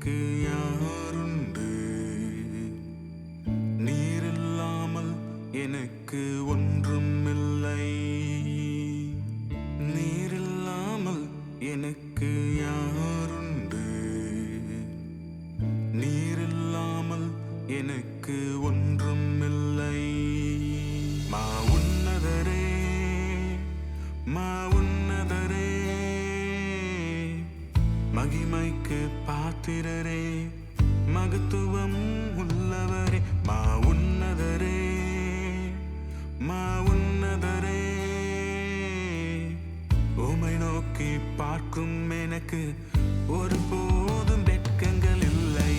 எனக்கு யாருண்டு? நீரில்லாமல் எனக்கு ஒன்றும் இல்லை. நீரில்லாமல் எனக்கு யாருண்டு? நீரில்லாமல் எனக்கு ஒன்றும் இல்லை. மா உன்னதரே, மா உன்னதரே, மகிமைக்கு பாத்திரரே, மகத்துவம் உள்ளவரே. மா உன்னதரே, மா உன்னதரே, உமை நோக்கி பார்க்கும் எனக்கு ஒரு போதும் வெட்கங்கள் இல்லை.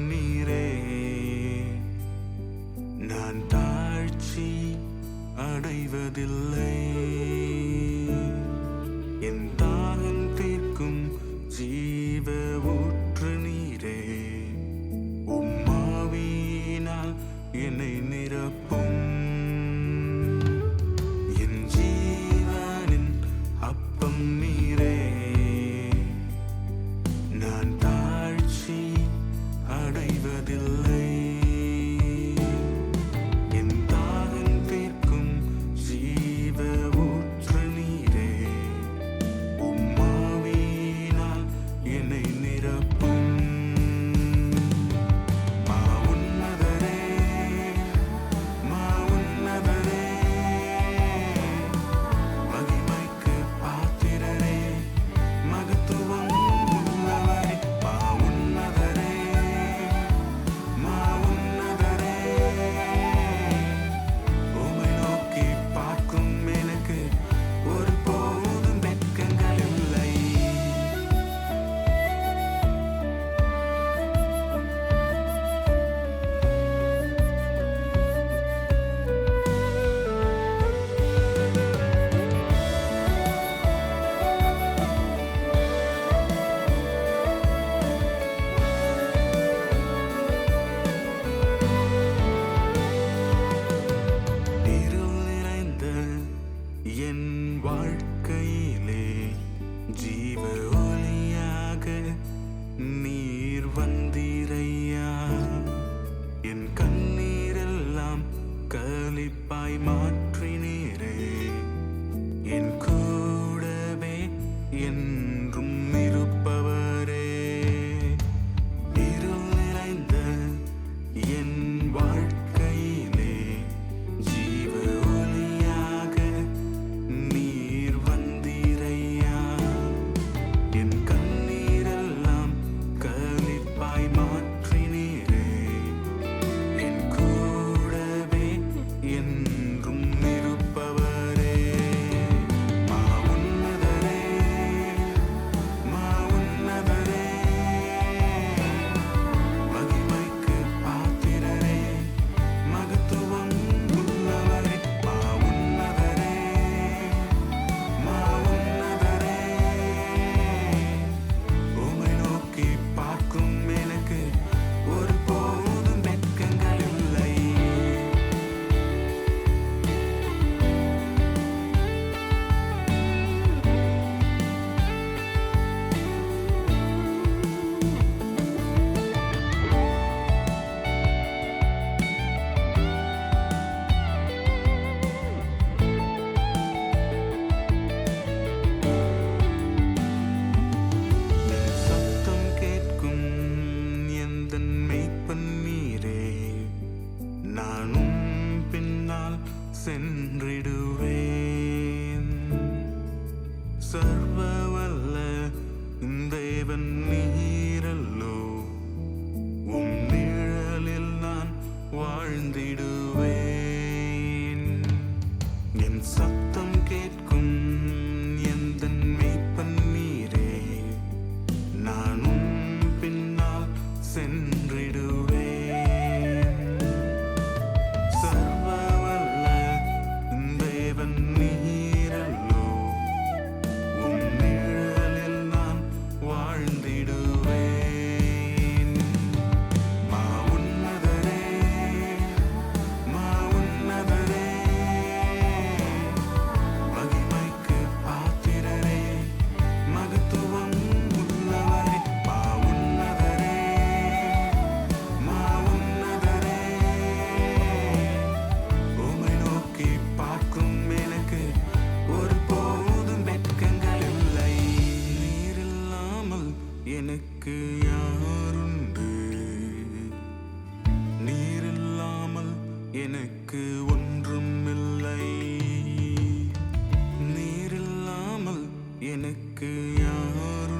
நீரே, நான் தாழ்ச்சி அடைவதில்லை. என் தாகம் தீர்க்கும் ஜீவ ஊற்று நீரே, உம்மாவியினால் என்னை நிரப்பும். என் ஜீவனின் அப்பம் நீரே, நான் தாழ்ச்சி அடைவதில்லை. என் தாகம் தீர்க்கும் ஜீவ ஊற்று நீரே, உம்மாவியினால் என்னை நிரப்பும். மா உன்னதரே, மா உன்னதரே, மகிமைக்கு பாத்திரரே, மகத்துவம் உள்ளவரே. மா உன்னதரே, மா உன்னதரே, உமை நோக்கி பார்க்கும் எனக்கு ஒரு போதும் வெட்கங்கள் இல்லை. என் வாழ்க்கையிலே ஜீவ ஒளியாக நீர் வந்தீரையா. என் கண்ணீரெல்லாம் களிப்பாய் மாற்றினீரே, என் கூடவே என்றும் இருப்பவரே. இருள் நிறைந்த என் வாழ்க்கையிலே ஜீவ ஒளியாக நீர் வந்தீரையா. என் கண்ணீரெல்லாம் களிப்பாய் மாற்றினீரே, என் கூடவே என்றும் இருப்பவரே. மா உன்னதரே, மா உன்னதரே, மகிமைக்கு பாத்திரரே, எனக்கு ஒன்றும் இல்லை. நீரில்லாமல் எனக்கு யாரும்